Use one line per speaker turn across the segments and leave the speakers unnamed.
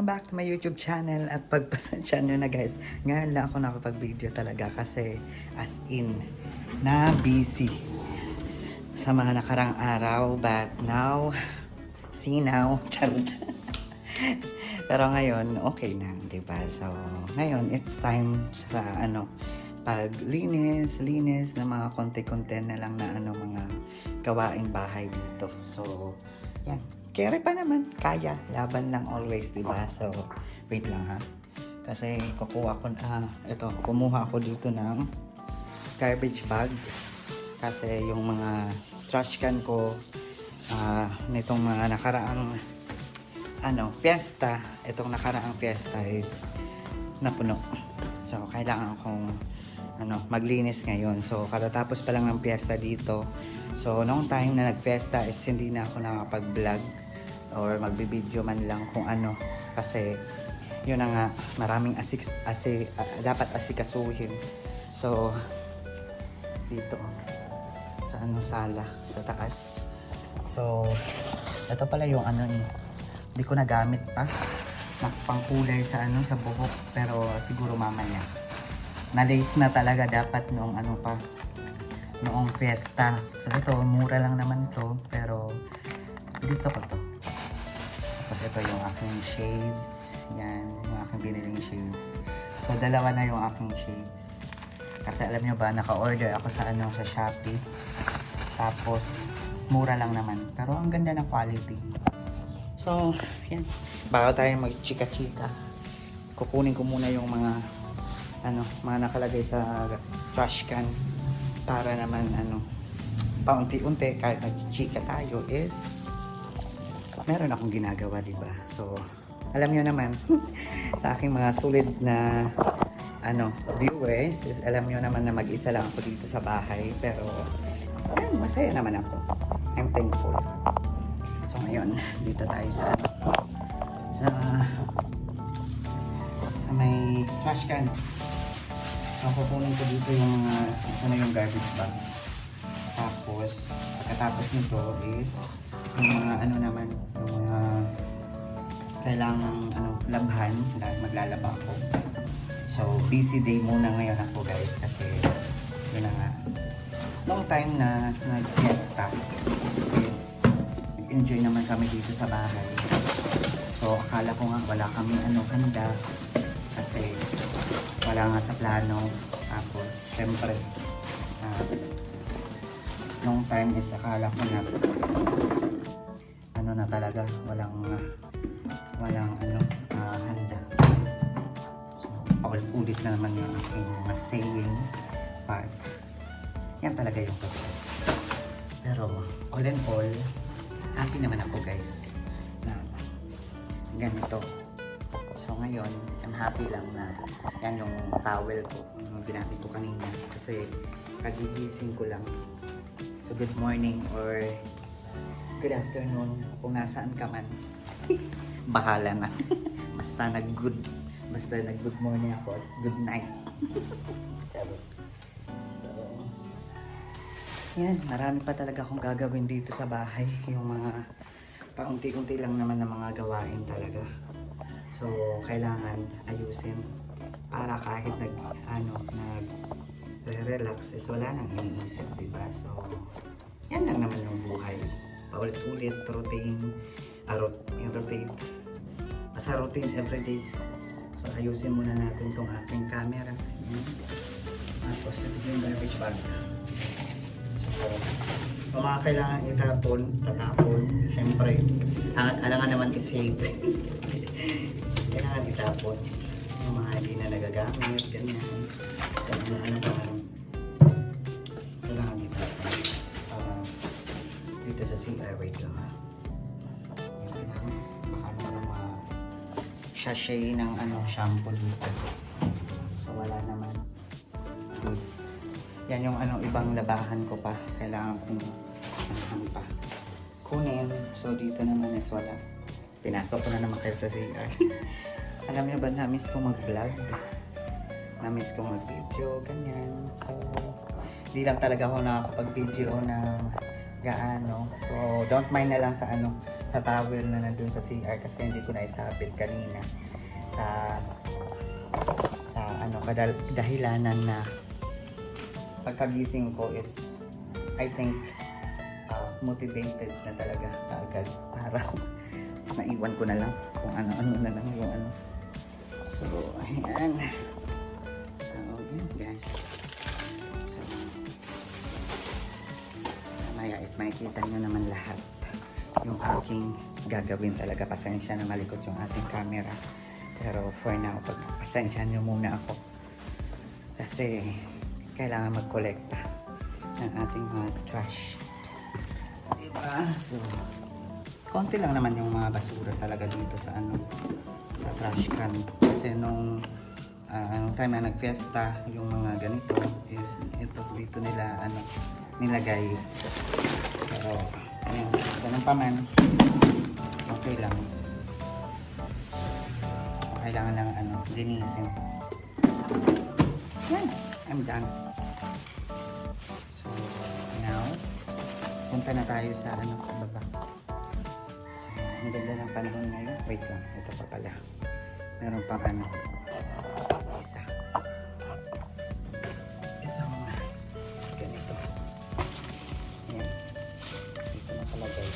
Welcome back to my YouTube channel at pagpasensya nyo na guys. Ngayon lang ako nakapag-video talaga kasi as in na busy sa mga nakarang araw, but now, see now, charot. Pero ngayon, okay na, diba? So, ngayon, it's time sa paglinis ng mga konti-konti na lang na mga gawaing bahay dito. So, yan. Kere pa naman, kaya. Laban lang always, diba? So, wait lang ha. Kasi kumuha ako dito ng garbage bag. Kasi yung mga trash can ko, nitong mga nakaraang itong nakaraang fiesta is napuno. So, kailangan akong maglinis ngayon. So, katatapos pa lang ng fiesta dito. So, noong time na nag-fiesta is hindi na ako nakapag-vlog or magbibideo man lang kung kasi yun na nga, maraming dapat asikasuhin. So, dito sa sala, sa taas. So, ito pala yung hindi ko nagamit pa. Pangkulay sa sa buhok, pero siguro mamaya. Na-late na talaga dapat noong noong fiesta. So ito, mura lang naman to, pero dito ko to. Tapos ito yung aking shades. Yan, yung aking biniling shades. So dalawa na yung aking shades. Kasi alam nyo ba, naka-order ako sa sa Shopee. Tapos mura lang naman, pero ang ganda ng quality. So, yan. Bago tayo mag-chika-chika, kukunin ko muna yung mga nakalagay sa trash can para naman paunti-unti kahit nag-chika tayo is meron akong ginagawa, diba? So, alam nyo naman sa aking mga sulit na viewers is alam nyo naman na mag-isa lang ako dito sa bahay, pero masaya naman ako. I'm thankful. So ngayon, dito tayo sa may trash can. So kukunin ko dito yung yung garbage bag. Tapos pagkatapos nito is yung mga naman, yung mga kailangang labhan, maglalaba ako. So busy day muna ngayon ako guys, kasi yun na nga, long time na nag-fiesta is enjoy naman kami dito sa bahay. So akala ko nga wala kami handa kasi wala nga sa plano. Tapos syempre long time is akala ko na talaga walang handa. So paulit-ulit na naman yung aking mga saying, but yan talaga yung totoo. Pero all in all, happy naman ako guys na ganito. So ngayon, I'm happy lang na yan yung towel ko, yung ginamit ko kanina kasi kagigising ko lang. So good morning or good afternoon kung nasaan ka man. Bahala na. Basta nag-good morning ako at good night. Charot. So yan, marami pa talaga akong gagawin dito sa bahay. Yung mga paunti-unti lang naman na mga gawain talaga. So, kailangan ayusin para kahit nag-relax is wala nang iniisip, diba? So, yan lang naman yung buhay. Paulit-ulit, rotate. Basta routine everyday. So, ayusin muna natin tong ating camera. Tapos, ito yung garbage bag. Kung mga kailangan tatapon, syempre, alangan naman i-save. Kailangan itapon. Yung mga hindi na nagagamit, ganyan. Kailangan itapon. Dito sa CR, wait lang ha. Baka naman sachet ng shampoo dito. So wala naman. Goods. Yan yung ibang labahan ko pa. Kailangan kong pa kunin. So dito naman is wala. Pinasok ko na naman kayo sa CR. Alam niyo ba, na-miss ko mag-vlog. Na-miss ko mag-video, ganyan. So, di lang talaga ako nakakapag-video na gaano. So, don't mind na lang sa sa towel na nandun sa CR kasi hindi ko na isabit kanina sa dahilanan na pagkagising ko is I think motivated na talaga agad para maiwan ko na lang kung ano-ano na lang yung ano. So, ayan. So, yun guys. So, maya is makikita nyo naman lahat yung aking gagawin talaga. Pasensya na malikot yung ating camera. Pero for now, pasensya nyo muna ako. Kasi, kailangan mag-collecta ng ating mga trash. Diba? So, konti lang naman yung mga basura talaga dito sa sa trash can. Kasi nung time na nag-fiesta, yung mga ganito is ito dito nila nilagay. Pero, ayun, ganun pa man. Okay lang. Kailangan lang linisin. Yan, I'm done. So, now, punta na tayo sa baba. So, ang ganda ng panahon ngayon. Wait lang, ito pa pala. Meron pang isang ganito. Ayan. Dito nakalagay.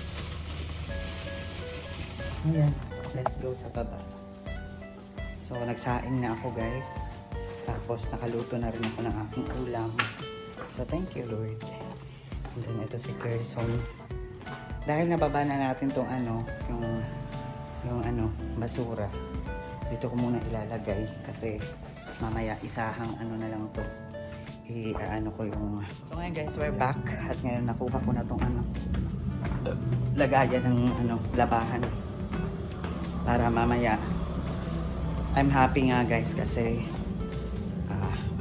Ayan, let's go sa baba. So, nagsaing na ako guys. Tapos, nakaluto na rin ako ng aking ulam. So, thank you Lord. And then, ito si Gerson. Dahil nababa na natin tong yung basura. Dito ko muna ilalagay kasi mamaya isahang na lang to. Ko yung... So, ngayon guys, we're back. At ngayon, nakuha ko na tong lagayan ng labahan. Para mamaya I'm happy nga guys kasi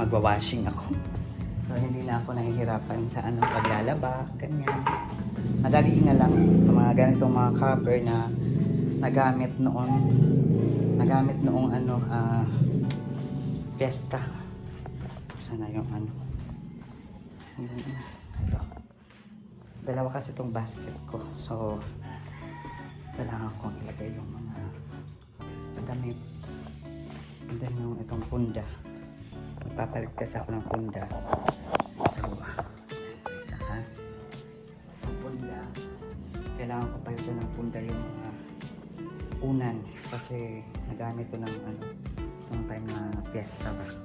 magwa-washing ako. So hindi na ako nahihirapan sa paglalaba, ganyan. Madali na lang yung mga ganitong mga cover na nagamit noong fiesta. Sana yung ito. Dalawa kasi itong basket ko. So kailangan kong ilagay yung mga damit. And then yung itong punda. Magpapalit kasi ako ng punda. So, punda. Kailangan ko palitan ng punda yung mga unan. Kasi nagamit ito ng time na fiesta ba.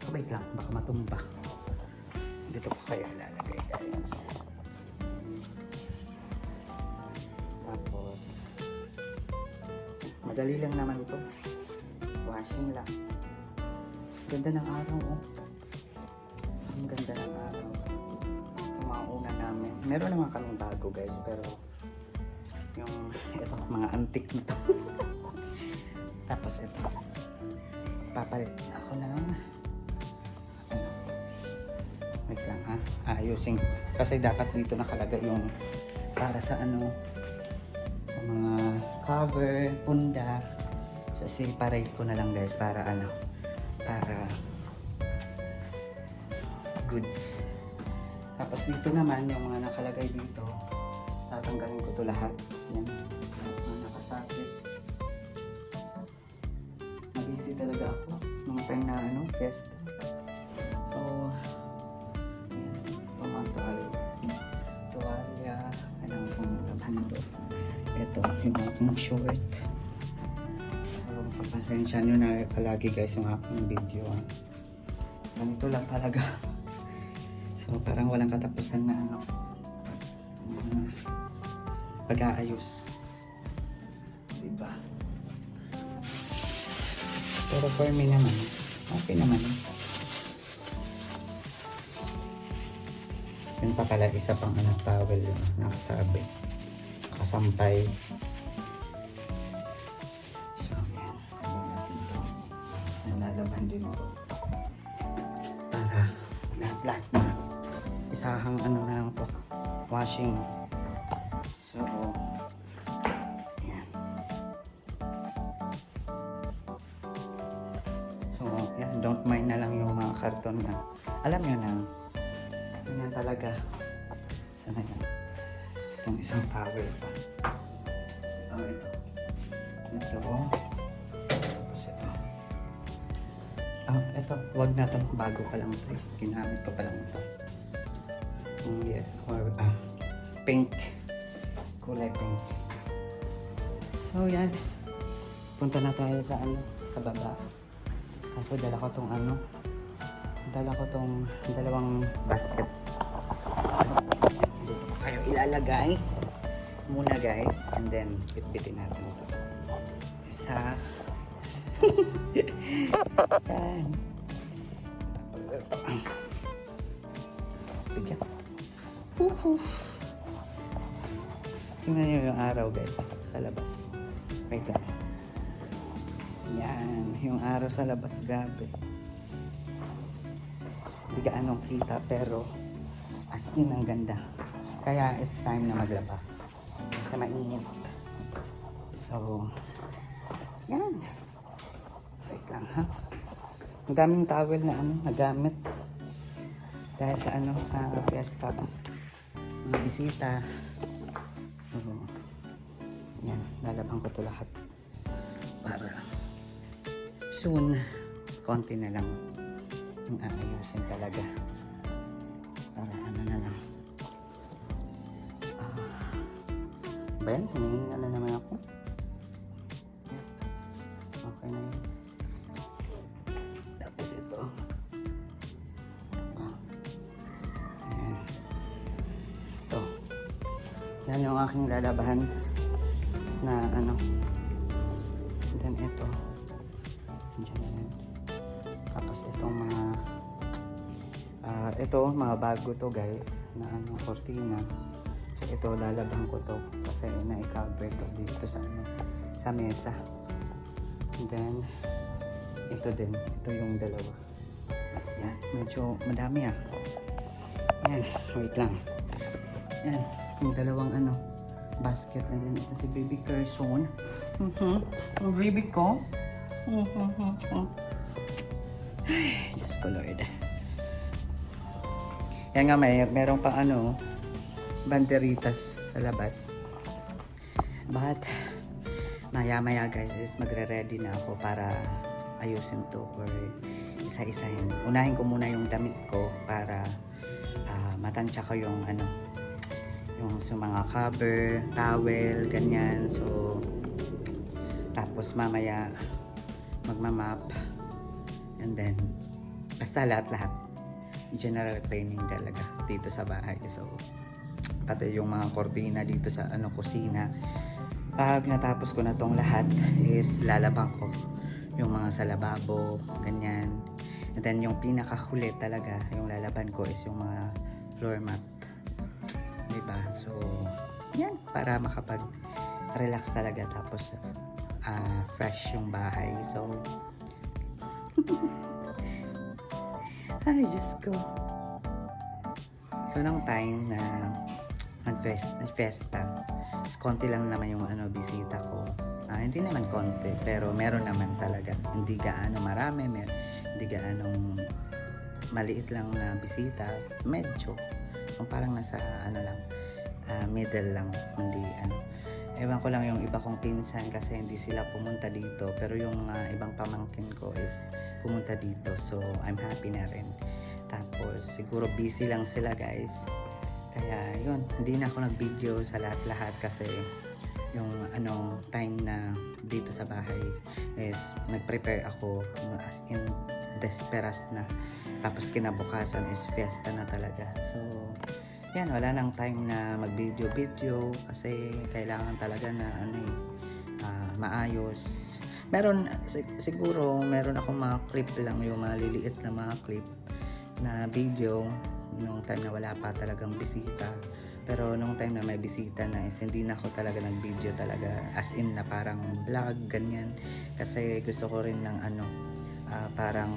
So, wait lang. Baka matumba. Dito ko kaya lalagay guys. Tapos, madali lang naman ito. Washing lang. Ganda ng araw, oh. Ang ganda ng araw. Yung mga una namin. Meron naman kaming bago, guys. Pero, yung, ito, mga antique nito. Tapos, ito. Papalit ako ng, wait lang, ha? Ayusin. Kasi dapat dito nakalagay yung, para sa mga cover, punda. So, separate ko na lang guys para para goods. Tapos dito naman yung mga nakalagay dito, tatanggalin ko to lahat. Yan, mga nakasakit. Nag-easy talaga ako nung time na fiesta. So, yan, itong mga tuwalya, kung laban ito. Ito, yung aking short. Pasensya nyo na palagi guys yung aking video. Ganito lang talaga. So parang walang katapusan na pag-aayos. Diba? Pero for me naman, okay naman. Yun pa pala isa pang towel yun. Nakasabi. Nakasampay. Nalalaban din ito para lahat na isahang na lang to, washing. So yan. So yan, don't mind na lang yung mga karton na alam nyo na yan talaga. Sana yan itong isang towel pa. Ito. Ito. Tapos ito. Ito. Huwag na ito. Bago pa lang ito. Ginamit ko pa lang ito. Yeah. Or, pink. Kulay pink. So, yan. Punta na tayo sa sa baba. Kasi dala ko tong dalawang basket. So, dito ko kayo ilalagay muna guys, and then bitbitin natin ito. Isa. Yan. Bigat. Tingnan nyo yung araw guys sa labas. Wait lang. Yan, yung araw sa labas, gabi. Hindi gaanong kita pero as in ang ganda. Kaya it's time na maglaba. Kasi mainit. So, yan. Wait lang ha. Ang daming towel na nagamit. Dahil sa sa fiesta. Mga bisita. So, yan. Lalabang ko to lahat. Para soon, konti na lang yung aayusin talaga. Para na lang. Ben, hingin na naman ako. Okay na yun. Tapos ito. Ayan. Ito. Yan yung aking lalabahan na And then ito. Diyan na yan. Tapos itong mga bago to guys na cortina. So ito lalabhan ko to kasi na-cover to dito sa mesa. And then ito din, ito yung dalawa. Yan, medyo madami Yan, wait lang. Yan, yung dalawang basket, and then ito si baby Carson. Ang baby ko. Ay, Diyos ko Lord. Yan nga, meron pa banderitas sa labas. But maya guys is magre-ready na ako para ayusin to or isa-isahin. Unahin ko muna yung damit ko para matansya ko yung yung mga cover, towel, ganyan. So tapos mamaya magmamap, and then basta lahat general cleaning talaga dito sa bahay. So pati yung mga cortina dito sa kusina, pag natapos ko na tong lahat is lalabang ko yung mga sa lababo, ganyan. And then yung pinakahuli talaga yung lalaban ko is yung mga floor mat, diba? So yan, para makapag relax talaga, tapos fresh yung bahay. So ay Diyos ko. So nung time na nag-fiesta is konti lang naman yung bisita ko. Hindi naman konti, pero meron naman talaga. Hindi gaano marami, hindi gaano maliit lang na bisita. Medyo parang nasa middle lang, hindi ewan ko lang yung iba kong pinsan kasi hindi sila pumunta dito, pero yung ibang pamangkin ko is pumunta dito, so I'm happy na rin. Tapos siguro busy lang sila guys, kaya yun, hindi na ako nag-video sa lahat kasi yung time na dito sa bahay is nag-prepare ako as in desperas na, tapos kinabukasan is fiesta na talaga. So yan, wala nang time na mag-video kasi kailangan talaga na maayos. Siguro meron akong mga clip lang, yung mga liliit na mga clip na video nung time na wala pa talagang bisita. Pero nung time na may bisita na is hindi na ako talaga nag-video talaga, as in na parang vlog, ganyan. Kasi gusto ko rin ng parang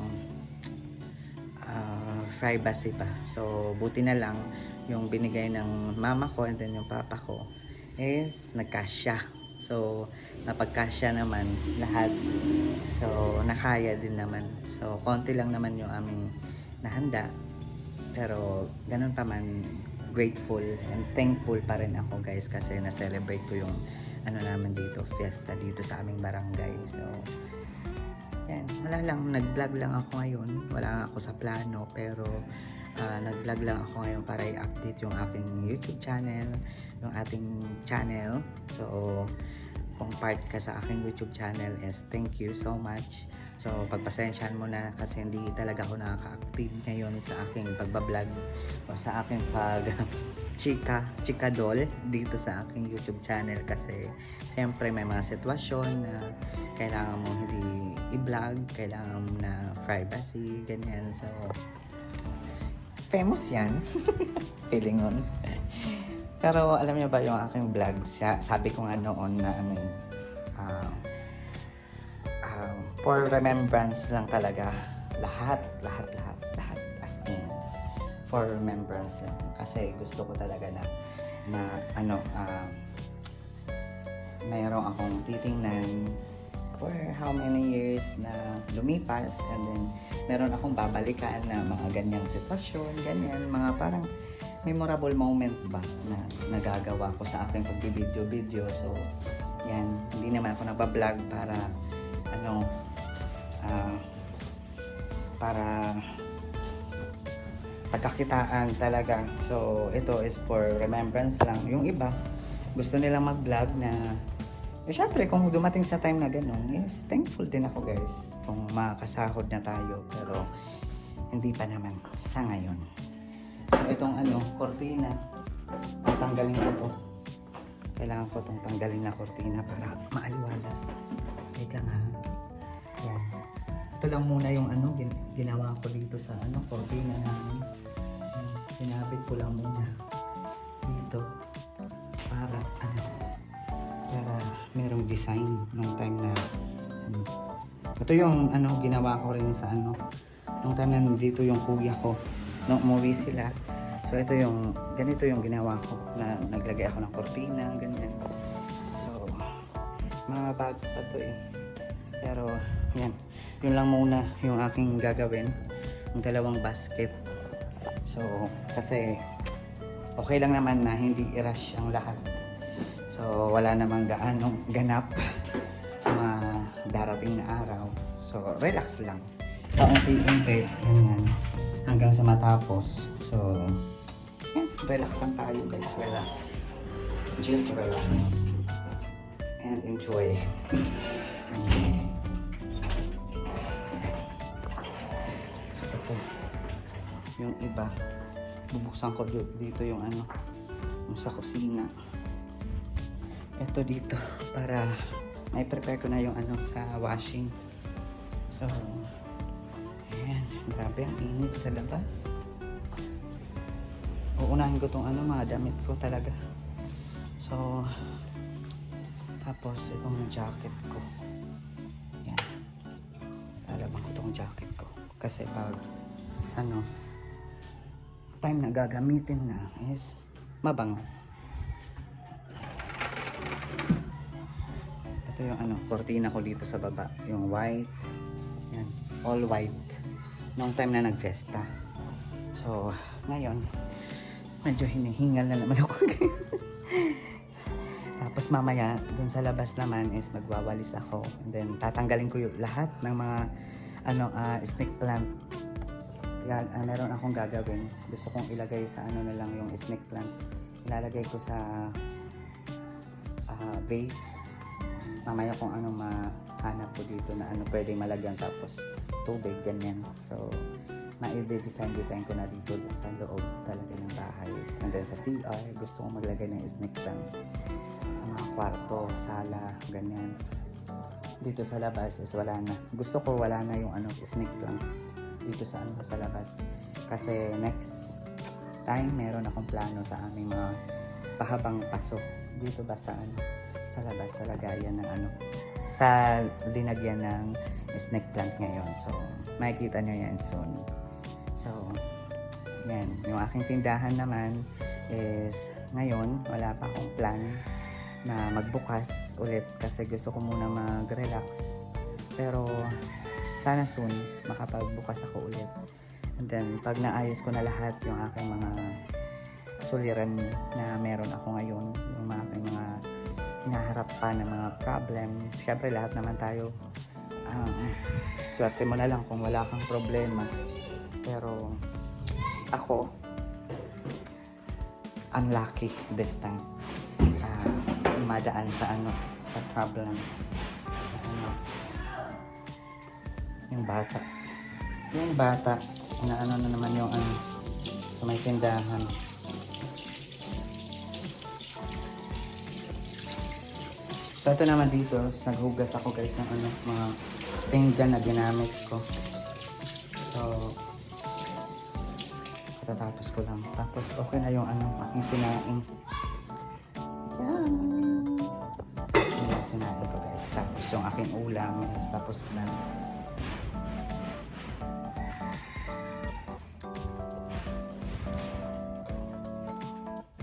privacy pa. So buti na lang yung binigay ng mama ko and then yung papa ko is nagkasya. So napagkasya naman lahat. So nakaya din naman. So konti lang naman yung aming nahanda. Pero ganun pa man, grateful and thankful pa rin ako guys kasi na-celebrate ko yung ano naman dito, fiesta dito sa aming barangay. So, yan, wala lang, nag-vlog lang ako ngayon. Wala ako sa plano pero nag-vlog lang ako ngayon para i-update yung aking YouTube channel, yung ating channel. So, kung part ka sa aking YouTube channel is thank you so much. So, pagpasensyahan mo na kasi hindi talaga ako nakaka-active ngayon sa aking pagbablog o sa aking chika doll dito sa aking YouTube channel kasi siyempre may mga sitwasyon na kailangan mo hindi i-vlog, kailangan mo na privacy, ganyan. So, famous yan. Feeling on. Pero alam niyo ba yung aking vlog, sabi ko nga noon na for remembrance lang talaga. Lahat. As in, for remembrance lang. Kasi gusto ko talaga na mayroong akong titingnan for how many years na lumipas and then meron akong babalikan na mga ganyang sitwasyon, ganyan, mga parang memorable moment ba na nagagawa ko sa aking pagbibideo. So, yan, hindi naman ako nagbablog para para pagkakitaan talaga. So, ito is for remembrance lang. Yung iba, gusto nilang mag-vlog na syempre, kung dumating sa time na ganun, is thankful din ako guys kung makakasahod na tayo. Pero, hindi pa naman sa ngayon. So, itong kortina, tatanggalin ko to. Kailangan ko itong tanggalin na kortina para maaliwalas. Wait lang ha. Yan. Ito lang muna yung ginawa ko dito sa kortina namin. Sinabit ko lang muna dito para para merong design nung time na ito yung ginawa ko rin sa nung time na nandito yung kuya ko nung umuwi sila. So ito yung ganito yung ginawa ko na naglagay ako ng kortina ganyan. So mga bag pa to eh. Pero yan, yun lang muna yung aking gagawin, yung dalawang basket. So kasi okay lang naman na hindi i-rush ang lahat. So wala namang gaanong ganap sa mga darating na araw. So relax lang, paunti-unti ganyan hanggang sa matapos. So yan, relax lang tayo guys, relax, just relax and enjoy. So ito yung iba, bubuksan ko dito yung yung sa kusina. Ito dito para may prepare ko na yung sa washing. So ayan, grabe ang init sa labas. Uunahin ko tong mga damit ko talaga. So tapos itong jacket ko. Yan. Lalaban ko tong jacket ko kasi pag time na gagamitin na is mabango. Ito yung kortina ko dito sa baba, yung white. Yan, all white nung time na nagfesta. So ngayon medyo hinihingal na naman ako guys. Tapos mamaya dun sa labas naman is magwawalis ako and then tatanggalin ko yung lahat ng mga snake plant. Meron akong gagawin, gusto kong ilagay sa na lang yung snake plant, ilalagay ko sa vase. Mamaya kung mahanap ko dito na pwedeng malagyan tapos tubig ganyan. So ma-design ko na dito sa loob talaga ng bahay. And then sa CR gusto kong maglagay ng snake plant sa mga kwarto, sala, ganyan. Dito sa labas is wala na. Gusto ko wala na yung snake plant dito sa sa labas. Kasi next time meron akong plano sa aming mga pahabang paso dito ba sa sa labas, sa lagayan ng sa linagyan ng snake plant ngayon. So makikita nyo yan soon. So yan, yung aking tindahan naman is ngayon wala pa akong plan na magbukas ulit kasi gusto ko muna mag-relax. Pero sana soon makapagbukas ako ulit. And then pag naayos ko na lahat yung aking mga suliran na meron ako ngayon, yung mga aking mga hinaharap pa na mga problem. Syempre lahat naman tayo, swerte mo na lang kung wala kang problema. Pero ako, unlucky this time. Madaan sa sa problem. Yung bata na na naman yung sa may tindahan. So ito naman dito, naghugas ako guys ng mga pinggan na ginamit ko. So katatapos ko lang. Tapos okay na yung aking sinaing. Yan. Yung sinaing ko guys. Tapos yung aking ulam is tapos na.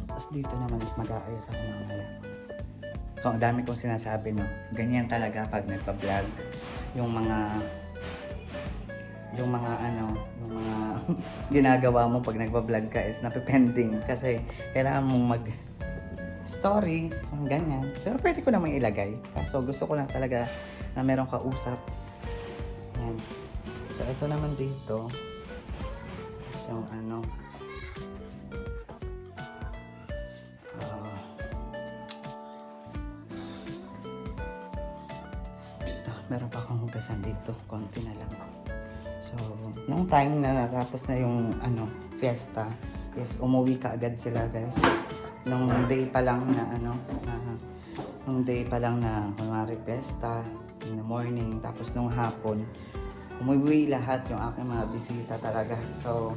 Tapos dito naman is mag-aayos ako mamaya. So ang dami kong sinasabi, no. Ganyan talaga pag nagpa-vlog. Yung mga ginagawa mo pag nagpa-vlog ka is napipending kasi kailangan mong mag-story, ganyan. Pero pwede ko namang ilagay. So gusto ko lang talaga na merong kausap. Yan. So ito naman dito. So meron pa akong hugasan dito, konti na lang. So, nung time na natapos na yung fiesta, is umuwi ka agad sila guys. Nung day pa lang na kunwari fiesta, in the morning, tapos nung hapon, umuwi lahat yung aking mga bisita talaga. So,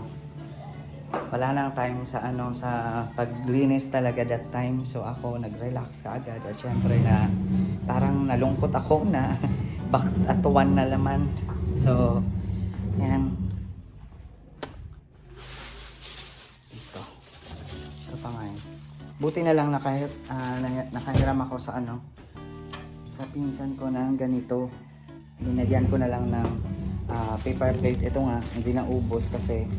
wala lang time sa sa paglinis talaga that time. So ako nag-relax ka agad at syempre na parang nalungkot ako na atuan na naman. So yan. Ito pa nga. Buti na lang nakahiram ako sa sa pinsan ko na ganito. Linagyan ko na lang ng paper plate. Ito nga, hindi na ubos kasi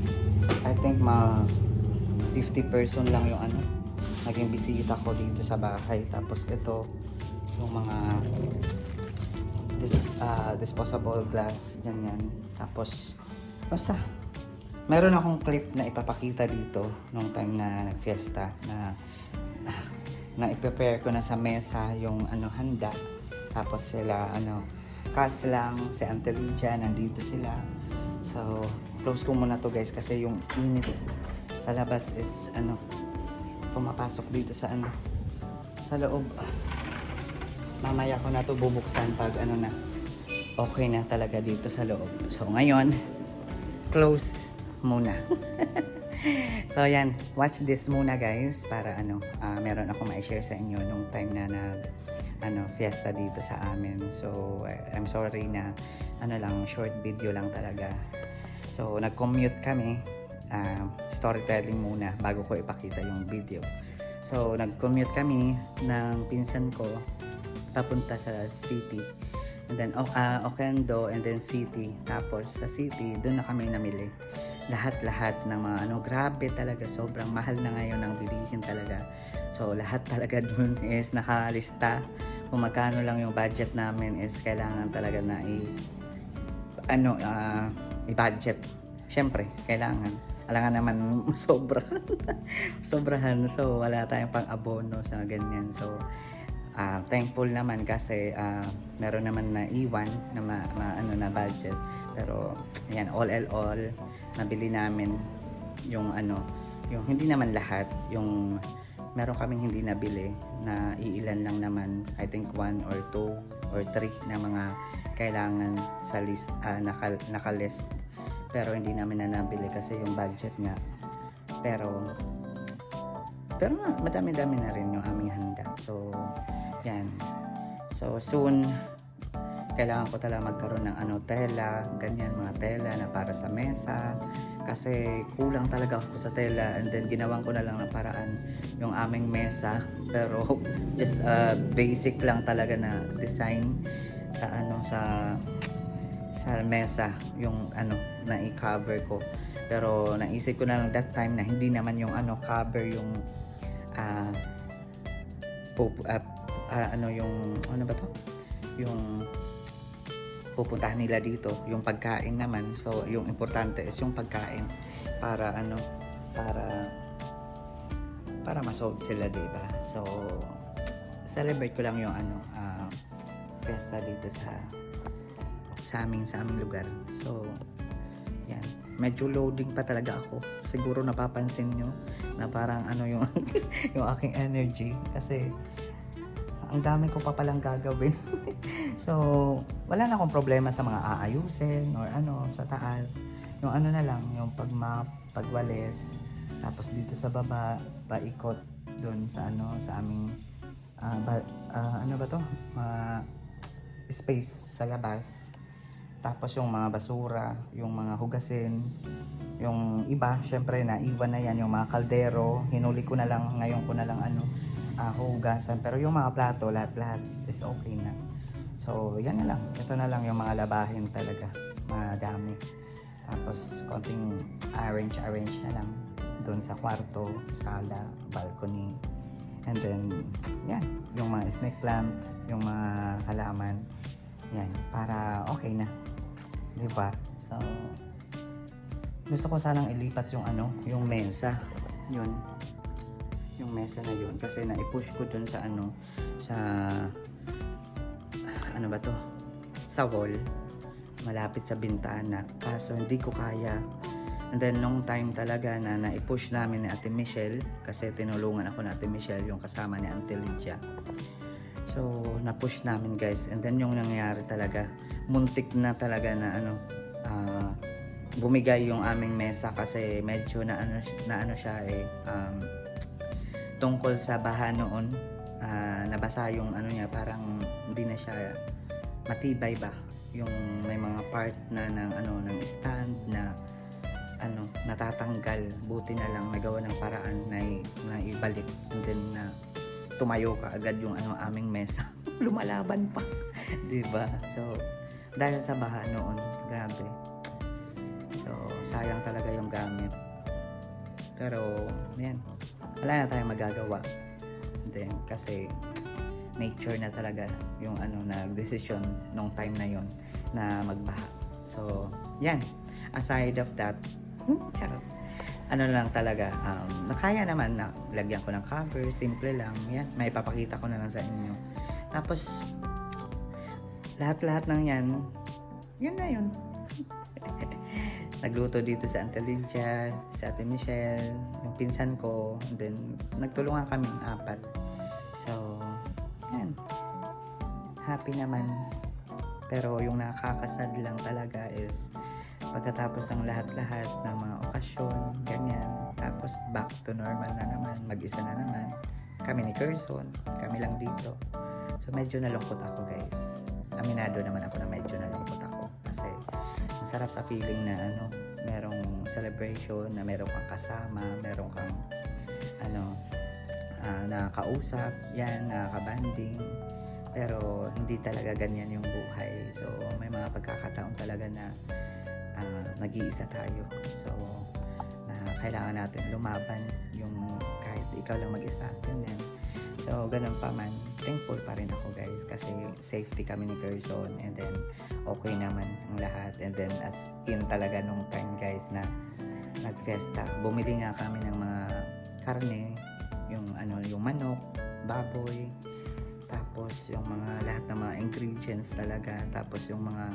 I think 50 person lang yung naging bisita ko dito sa bahay. Tapos ito yung mga disposable glass, ganyan. Tapos basta meron akong clip na ipapakita dito nung time na nag-fiesta na i-prepare ko na sa mesa yung handa. Tapos sila Kas lang, si Auntie Lydia, nandito sila. So, close ko muna to guys kasi yung init sa labas is pumapasok dito sa sa loob. Mamaya ko na to bubuksan pag na okay na talaga dito sa loob. So, ngayon, close muna. So, yan. Watch this muna guys para meron ako ma-share sa inyo nung time na fiesta dito sa amin. So I'm sorry na short video lang talaga. So nag-commute kami, storytelling muna bago ko ipakita yung video. So nag-commute kami ng pinsan ko papunta sa city, and then Oquendo, and then city. Tapos sa city doon na kami namili lahat ng mga grabe talaga, sobrang mahal na ngayon ang bilihin talaga. So lahat talaga doon is nakalista. Kung magkano lang yung budget namin is kailangan talaga na i-budget. Syempre, kailangan. Alangan naman sobrahan. So, wala tayong pang-abono sa ganyan. So, thankful naman kasi meron naman na iwan na budget. Pero, ayan, all, nabili namin yung yung hindi naman lahat, yung meron kaming hindi nabili na iilan lang naman, I think 1 or 2 or 3 na mga kailangan sa list, naka-list, pero hindi namin na nabili kasi yung budget nga. Pero madami-dami na rin yung aming handa. So yan, so soon kailangan ko talaga magkaroon ng tela, ganyan, mga tela na para sa mesa kasi kulang talaga ako sa tela, and then ginawan ko na lang ng paraan yung aming mesa, pero just basic lang talaga na design sa sa mesa yung ano na i-cover ko. Pero naisip ko na lang that time na hindi naman yung ano cover yung ah ano yung ano ba to? Yung pupuntahan nila dito, yung pagkain naman. So yung importante is yung pagkain para ano para ma-solve sila, diba? So celebrate ko lang yung ano fiesta dito sa aming lugar. So yan, medyo loading pa talaga ako. Siguro napapansin nyo na parang ano yung yung aking energy kasi ang dami ko pa palang gagawin. So wala na akong problema sa mga aayusin or ano sa taas. Yung ano na lang, yung pagmap, pagwalis, tapos dito sa baba paikot doon sa ano sa aming ano ba to, space sa labas. Tapos yung mga basura, yung mga hugasin, yung iba, syempre naiwan na yan, yung mga kaldero, hinuli ko na lang, ngayon ko na lang ano, hugasan. Pero yung mga plato, lahat is okay na. So, yan na lang. Ito na lang yung mga labahin talaga, mga dami. Tapos, konting arrange na lang doon sa kwarto, sala, balcony. And then, yan, yung mga snake plant, yung mga halaman, yan, para okay na. Diba? So, gusto ko sanang ilipat yung ano, yung mesa. Yun. Yung mesa na yun. Kasi na-push ko dun sa ano, sa, ano ba to? Sa wall. Malapit sa bintana. Kaso hindi ko kaya. And then, nung time talaga na na-push namin ni Ate Michelle, kasi tinulungan ako ni Ate Michelle, yung kasama ni Auntie Lydia. So, na-push namin guys. And then, yung nangyari talaga, muntik na talaga na ano, bumigay yung aming mesa kasi medyo na ano siya tungkol sa baha noon, nabasa yung ano niya, parang hindi na siya matibay ba, yung may mga part na ng ano ng stand na ano natatanggal. Buti na lang nagawa ng paraan na ibalik, and then na tumayo ka agad yung ano aming mesa. Lumalaban pa. 'Di ba? So dahil sa baha noon, grabe. So sayang talaga yung gamit. Pero yan, wala na tayong magagawa. Then kasi nature na talaga yung ano na decision nung time na yon na magbaha. So yan, aside of that, charot, ano lang talaga, nakaya naman na lagyan ko ng cover, simple lang. Yan, may papakita ko na lang sa inyo. Tapos lahat ng yan, yun na yun. Nagluto dito sa Auntie Lydia, sa Ate Michelle, yung pinsan ko, and then nagtulungan kami 4. So yan, happy naman. Pero yung nakakasad lang talaga is pagkatapos ng lahat-lahat ng mga okasyon, ganyan, tapos back to normal na naman, mag-isa na naman kami ni Kerson, kami lang dito. So medyo nalungkot ako guys, aminado naman ako na medyo nalungkot ako kasi ang sarap sa feeling na ano, merong celebration, na meron kang kasama, meron kang ano, nakakausap, yan, nakakabanding. Pero hindi talaga ganyan yung buhay. So may mga pagkakataon talaga na nag-iisa tayo. So na kailangan natin lumaban yung kahit ikaw lang mag-isa, ganyan. So ganun pa man, thankful pa rin ako guys kasi safety kami ni Kerson, and then okay naman ang lahat. And then as in talaga nung time guys na nag-fiesta, bumili nga kami ng mga karne, yung ano, yung manok, baboy, tapos yung mga lahat ng mga ingredients talaga, tapos yung mga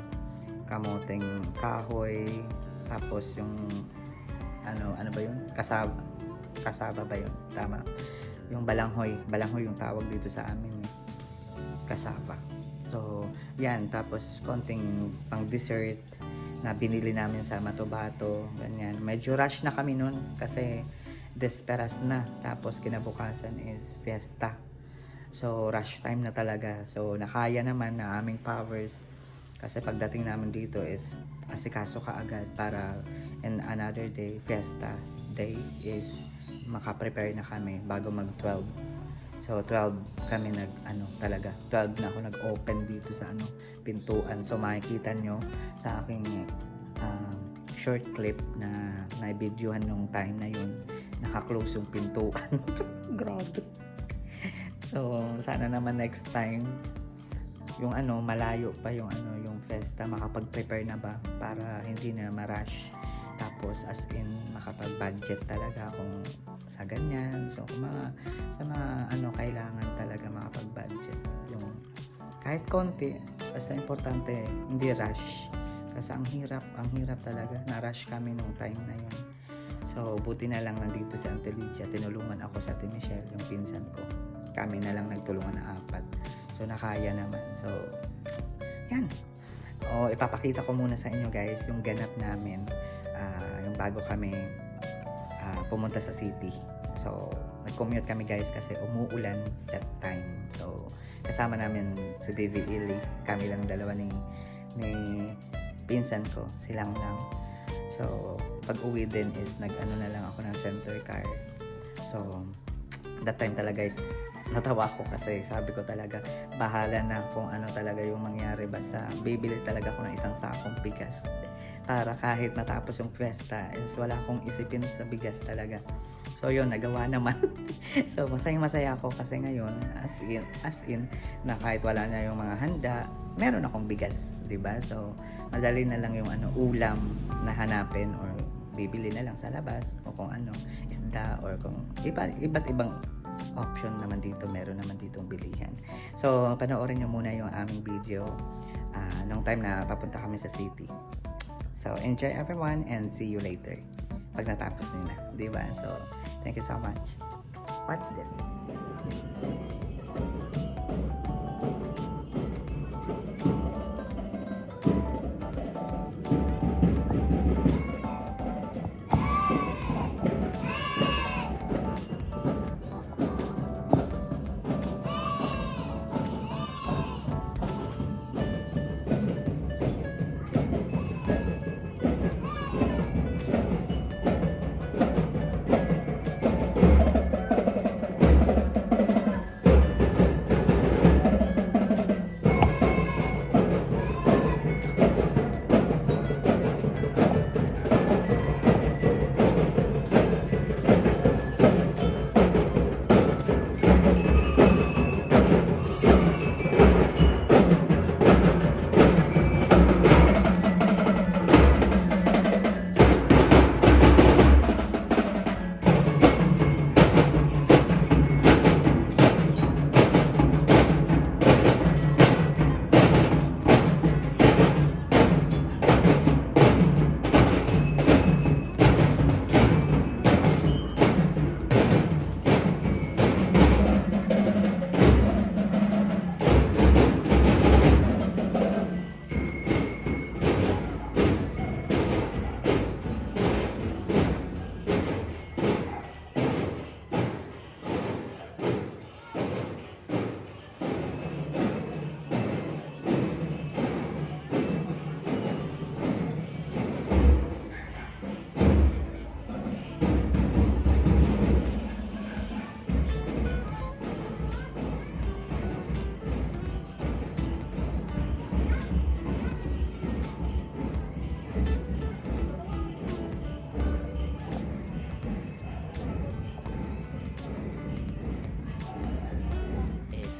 kamoteng kahoy, tapos yung ano ba yun, kasaba ba yun, tama, yung balanghoy yung tawag dito sa amin, kasaba. So yan, tapos konting pang dessert na binili namin sa Matobato, ganyan. Medyo rush na kami nun kasi desperas na, tapos kinabukasan is fiesta. So rush time na talaga. So nakaya naman na aming powers kasi pagdating namin dito is asikaso ka agad para in another day, fiesta day, is makaprepare na kami bago mag 12. So So 12 kami talaga 12 na ako nag-open dito sa pintuan. So makikita nyo sa aking short clip na na-videohan nung time na yun, naka-close yung pintuan. Grabe. So sana naman next time yung malayo pa yung yung festa, makapag-prepare na ba para hindi na ma-rush. Tapos as in makapag-budget talaga kung sa ganyan. So sa mga kailangan talaga makapag-budget. Yung kahit konti, basta importante hindi rush. Kasi ang hirap talaga. Na-rush kami nung time na yun. So buti na lang nandito si Auntie Lydia. Tinulungan ako sa Ate Michelle, yung pinsan ko. Kami na lang nagtulungan na 4. So nakaya naman. So yan. Ipapakita ko muna sa inyo guys yung ganap namin. Yung bago kami pumunta sa city. So nag-commute kami guys kasi umuulan that time. So kasama namin si Baby Illy. Kami lang dalawa ni pinsan ko. Silang lang. So pag uwi din is na lang ako ng center car. So that time talaga guys, natawa ko kasi sabi ko talaga bahala na kung talaga yung mangyari, basta bibili talaga ako ng isang sakong bigas para kahit natapos yung fiesta is wala akong isipin sa bigas talaga. So yun, nagawa naman. So masaya ako kasi ngayon as in na kahit wala na yung mga handa, meron akong bigas, 'di ba? So madali na lang yung ulam na hanapin or bibili na lang sa labas o kung isda or kung iba't ibang option naman dito, meron naman ditong bilihan. So panoorin nyo muna yung aming video nung time na papunta kami sa city. So enjoy everyone and see you later pag natapos nila, diba? So thank you so much. Watch this.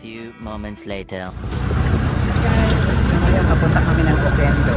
Few moments later.
Guys, ngayon papunta kami ng Oquendo.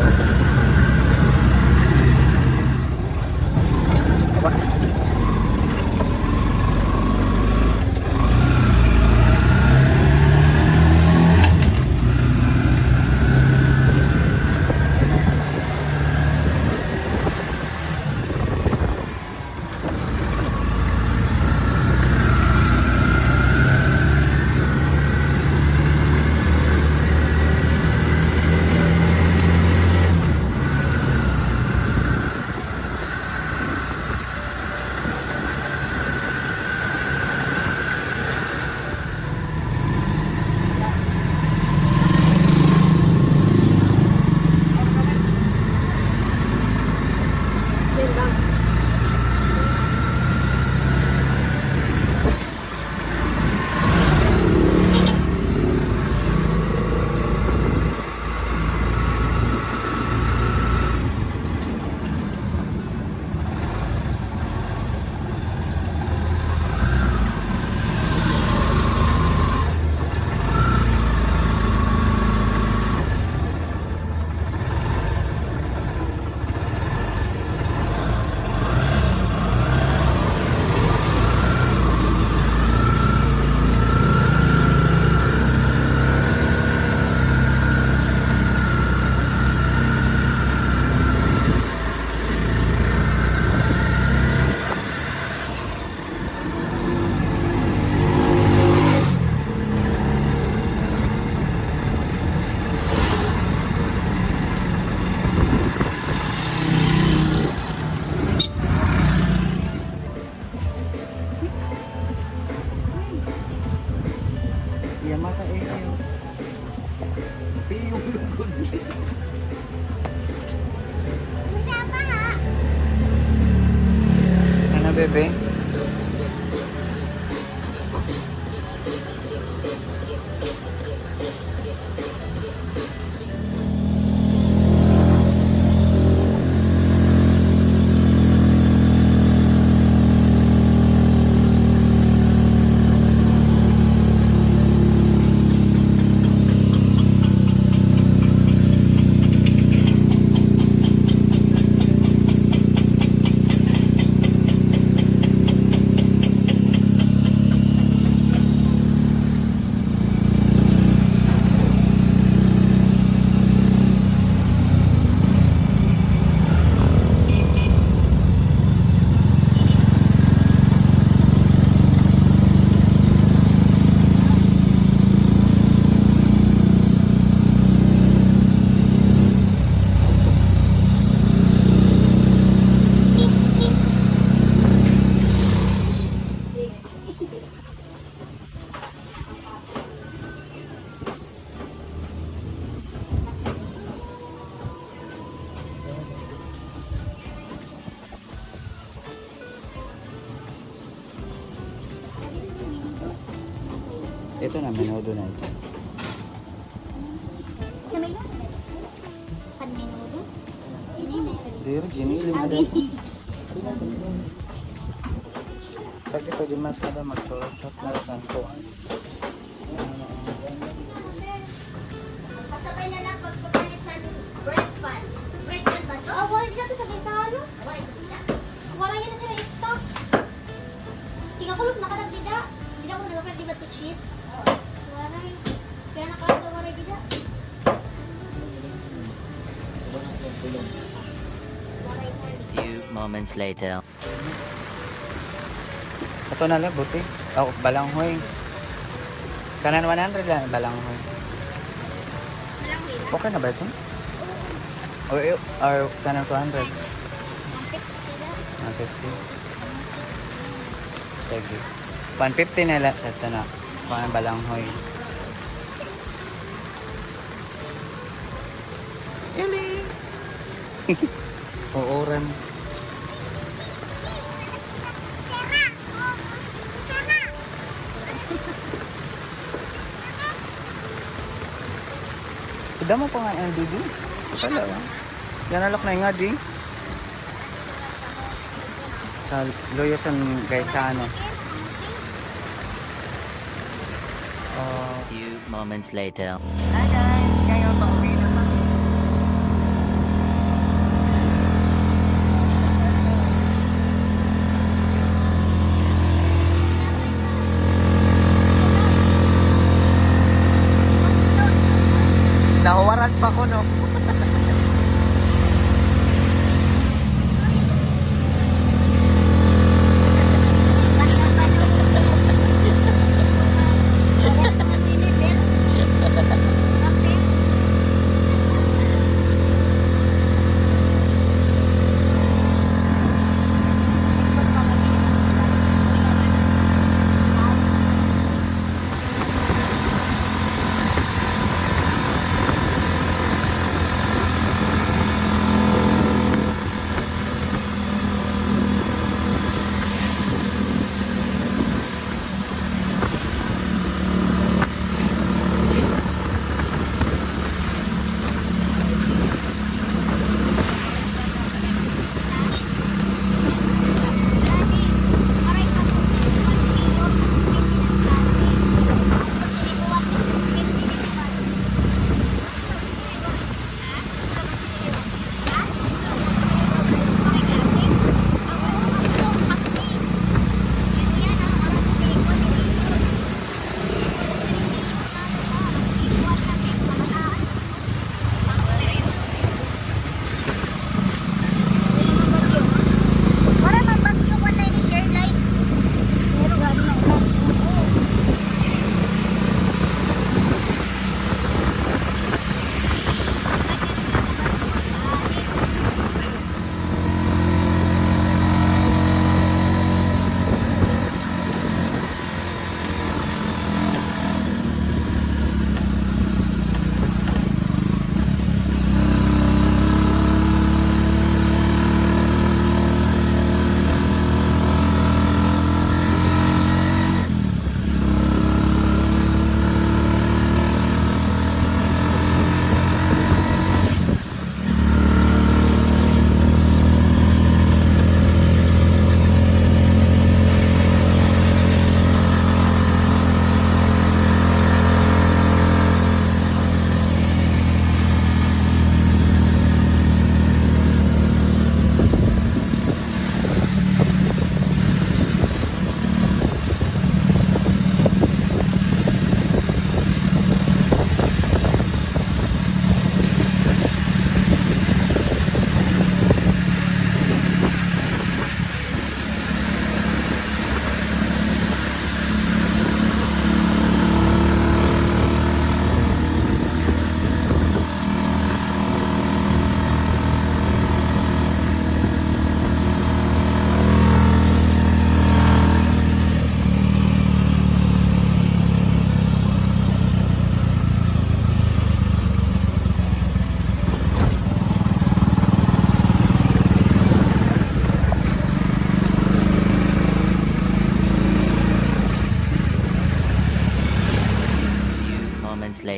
Ano, bebe? Ito na, menudo na ito.
Sa may panmenudo?
Dir, giniling na din. Sabi ko, di mas na mag-short na rin ko.
Kasabay na lang pagpapalit sa bread pan. Bread pan ba ito? Wala dito sa Gaisalo. Wala ito sila. Wala yan na sila ito. Tingnan ko lang nakadagdida. Hindi ako nagapag di ba ito cheese? Wala yun. Kaya nakadagdida wala dida.
Few moments later.
Ito na lang, buti. Oh, balanghoy. Kanan 100 lang, balanghoy.
Walang wala.
Okay na ba ito? Or kanan 200? 150. Sige. 150 na lang sa ito na. Kanan balanghoy. Ili! Uuran. Sudah mo pa nga ang LDD? Pala lang. Yan alok na nga di. Sa Loyosan Gaisano.
Few moments later.
Hi guys! Ngayon pauwi na kami. Nahuwaran pa ko, no?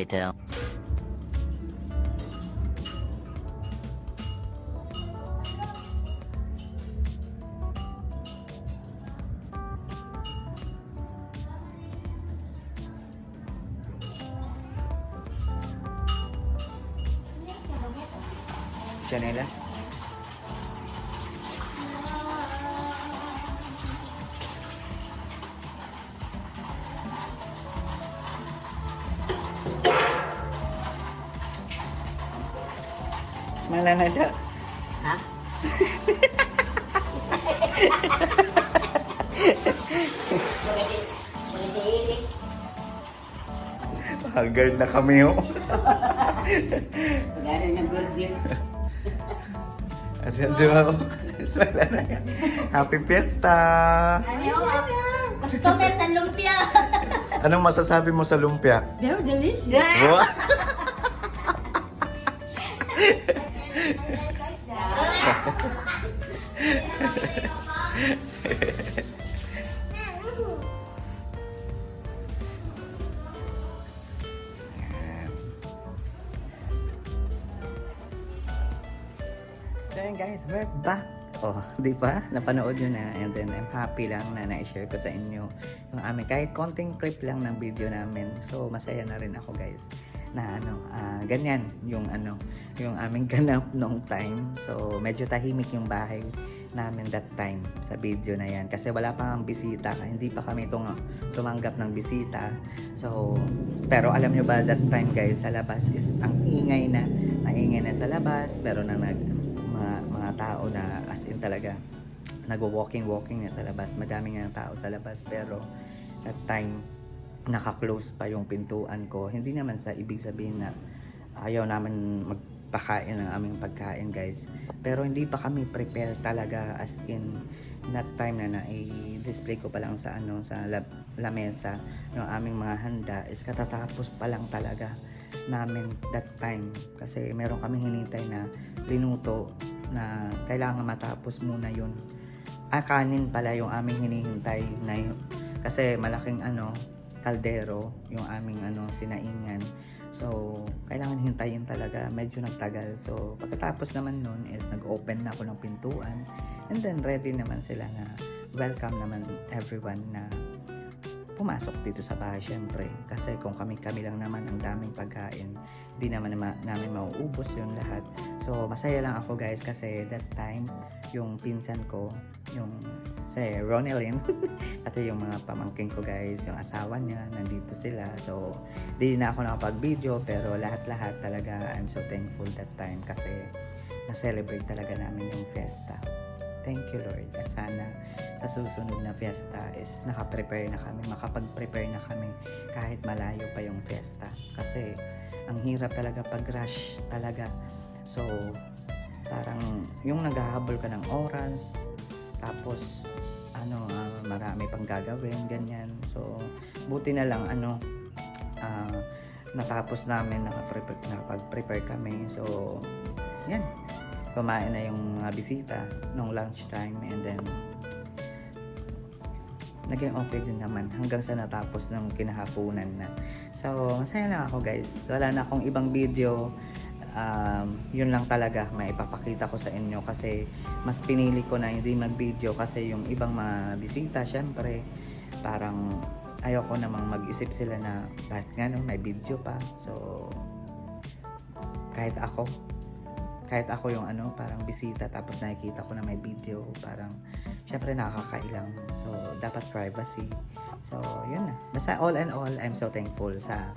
later.
Chanelas. Smile na daw.
Ha?
Haggard na kami oh.
Gano'n yung good yun.
Ayan, smile na yan. Happy Fiesta!
Customer sa lumpia.
Anong masasabi mo sa lumpia?
Very delicious.
Wow! So yun guys, we're back. Oh, di ba? Napanood nyo na. And then I'm happy lang na na-share ko sa inyo yung aming kahit konting clip lang ng video namin. So masaya na rin ako guys na ganyan yung yung aming ganap nung time. So medyo tahimik yung bahay namin that time sa video na yan kasi wala pa ang bisita, hindi pa kami tumanggap ng bisita. So pero alam nyo ba that time guys sa labas is ang ingay na, maingay na sa labas, pero na mga tao na as in talaga nagwo-walking na sa labas, madami nga tao sa labas, pero that time naka-close pa yung pintuan ko. Hindi naman sa ibig sabihin na ayaw naman magpakain ng aming pagkain guys, pero hindi pa kami prepare talaga, as in that time na i-display ko pa lang sa sa lamesa yung aming mga handa is katatapos pa lang talaga namin that time, kasi meron kaming hinintay na linuto na kailangan matapos muna yun. Kanin pala yung aming hinihintay na yun, kasi malaking kaldero yung aming sinaingan. So, kailangan hintayin talaga. Medyo nagtagal. So, pagkatapos naman nun is nag-open na ako ng pintuan. And then, ready naman sila na welcome naman everyone na pumasok dito sa bahay, syempre. Kasi kung kami lang naman ang daming pagkain, di naman namin mauubos yung lahat. So, masaya lang ako guys kasi that time, yung pinsan ko, yung si Ronelyn, pati yung mga pamangking ko guys, yung asawa niya, nandito sila. So, di na ako nakapag-video, pero lahat-lahat talaga, I'm so thankful that time kasi na-celebrate talaga namin yung fiesta. Thank you Lord. At sana sa susunod na fiesta is naka-prepare na kami, makapag-prepare na kami kahit malayo pa yung fiesta. Kasi ang hirap talaga pag-rush talaga. So, parang yung naghahabol ka ng oras, tapos marami pang gagawin, ganyan. So, buti na lang natapos namin, nakapag-prepare kami. So, yan. Kumain na yung mga bisita nung lunchtime, and then naging okay din naman hanggang sa natapos ng kinahaponan na. So, masaya lang ako guys. Wala na akong ibang video. Yun lang talaga may ipapakita ko sa inyo kasi mas pinili ko na hindi mag-video kasi yung ibang mga bisita, syempre parang ayoko namang mag-isip sila na bakit nga may video pa. So, kahit ako yung parang bisita tapos nakikita ko na may video, parang syempre nakakailang. So, dapat privacy. So, yun na. Basta all in all, I'm so thankful sa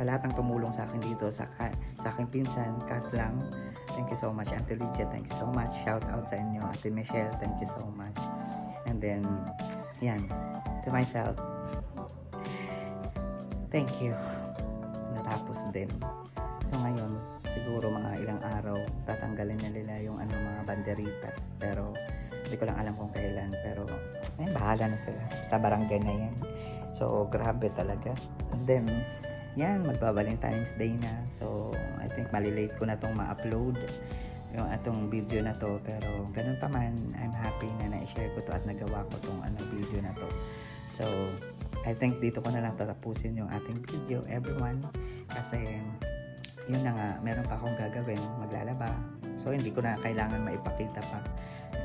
lahat ng tumulong sa akin dito, sa aking pinsan, Kas lang. Thank you so much, Auntie Lydia. Thank you so much. Shout out sa inyo, Ate Michelle. Thank you so much. And then, yan. To myself, thank you. Natapos din. So, ngayon, siguro mga ilang araw tatanggalin na nila yung mga banderitas, pero hindi ko lang alam kung kailan, pero bahala na sila sa barangay na yan. So grabe talaga. And then yan, magba-Valentine's Day na, so I think malilate ko na tong ma-upload yung atong video na to, pero ganun pa man, I'm happy na na-share ko to at nagawa ko tong video na to. So I think dito ko na lang tatapusin yung ating video, everyone. Kasi, yun na nga, meron pa akong gagawin, maglalaba. So, hindi ko na kailangan maipakita pa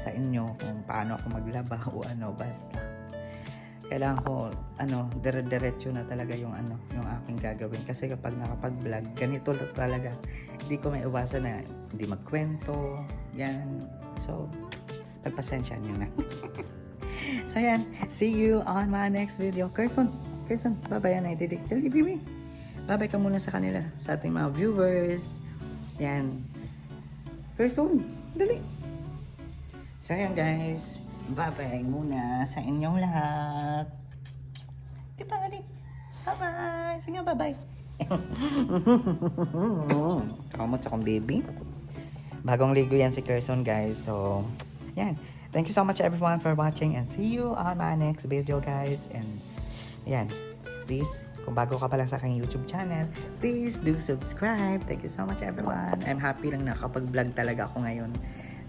sa inyo kung paano ako maglaba o ano, basta. Kailangan ko, dire-diretso na talaga yung yung aking gagawin. Kasi kapag nakapag-vlog, ganito lang talaga. Hindi ko may iwasan na hindi magkwento, yan. So, pagpasensya nyo na. So, yan. See you on my next video. Kirsten, bye-bye na itidik. Bye-bye ka muna sa kanila, sa ating mga viewers. Yan. Kirsten, dali. So, yan guys. Bye-bye muna sa inyong lahat. Diba, dali. Bye-bye. Sige nga, bye-bye. Kamot sa akong baby. Bagong ligo yan si Kirsten, guys. So, yan. Thank you so much everyone for watching and see you on my next video, guys. And, yan. Please, kung bago ka pa lang sa aking YouTube channel, please do subscribe. Thank you so much everyone. I'm happy lang nakapag-vlog talaga ako ngayon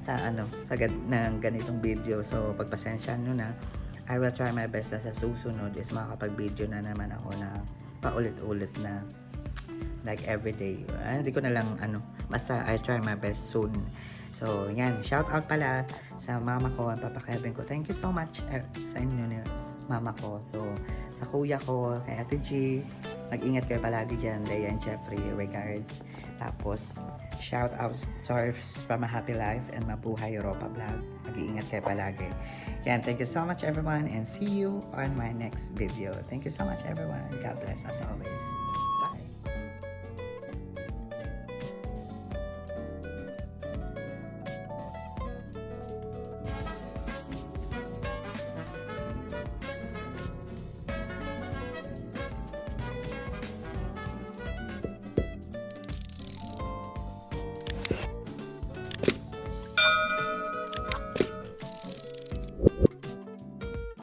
sa ng ganitong video. So, pagpasensya nyo na. I will try my best na sa susunod is makakapag-video na naman ako na paulit-ulit na like everyday. Hindi ko na lang basta I try my best soon. So, yan. Shout out pala sa mama ko at Papa Kevin ko. Thank you so much sa inyo ni mama ko. So, sa kuya ko, kay Ate G, mag-ingat kayo palagi dyan. Leia and Jeffrey, regards. Tapos, shout out Stars from a Happy Life and Mabuhay Europa Vlog. Mag-iingat kayo palagi. Yan, thank you so much everyone and see you on my next video. Thank you so much everyone. God bless as always.